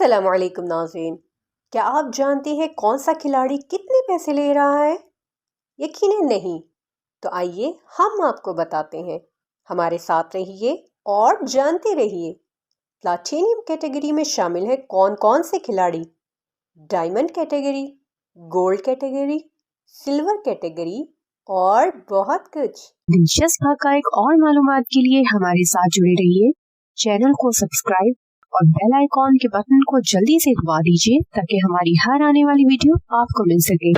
अस्सलाम वालेकुम नाज़रीन, क्या आप जानते हैं कौन सा खिलाड़ी कितने पैसे ले रहा है? यकीनन नहीं। तो आइए हम आपको बताते हैं। हमारे साथ रहिए और जानते रहिए। प्लैटिनम कैटेगरी में शामिल है कौन कौन से खिलाड़ी? Diamond category, gold category, silver category और बहुत कुछ। दिलचस्प हक़ाइक़ और मालूमात के लिए हमारे साथ जुड़े रहिए। चैनल को सब्सक्राइब और बेल आइकॉन के बटन को जल्दी से दबा दीजिए ताकि हमारी हर आने वाली वीडियो आपको मिल सके।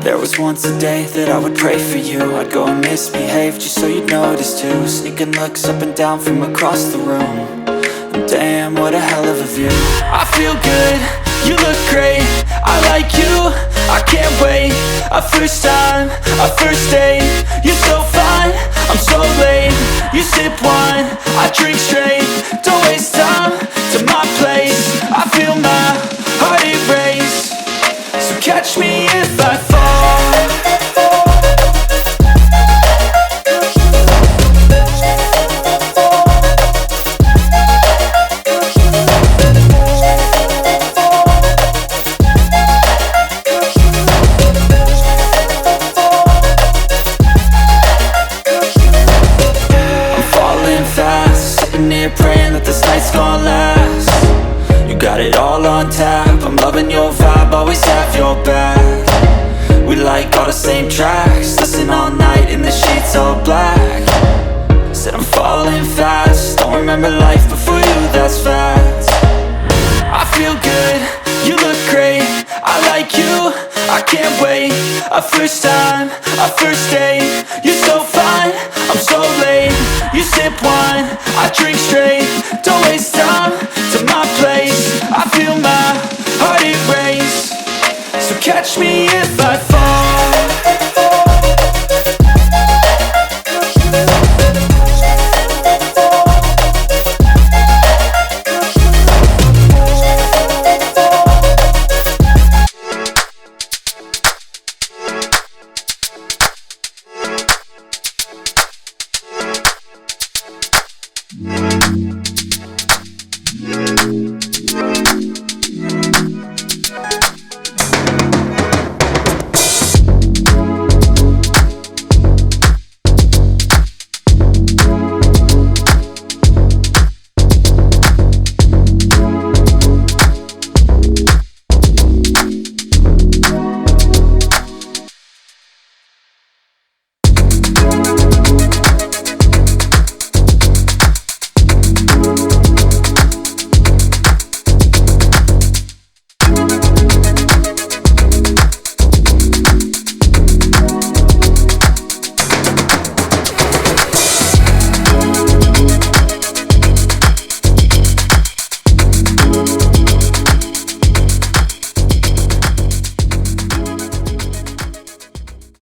There was once a day that I would pray for you. I'd go and misbehave just so you'd notice too. Sneaking looks up and down from across the room. And damn, what a hell of a view. I feel good, you look great, I like you, I can't wait. A first time, a first date. You're so fine, I'm so late. You sip wine, I drink straight. Don't waste time to my place. I feel my heart erase. So catch me if I fall. Praying that this night's gonna last. You got it all on tap, I'm loving your vibe, always have your back. We like all the same tracks, listen all night in the sheets all black. Said I'm falling fast, don't remember life before you, that's fact. I feel good, you look great, I like you, I can't wait. A first time, a first date. You're so fine, I'm so late. You sip wine, I drink straight. Don't waste time to my place. I feel my heart erase. So catch me if I fall.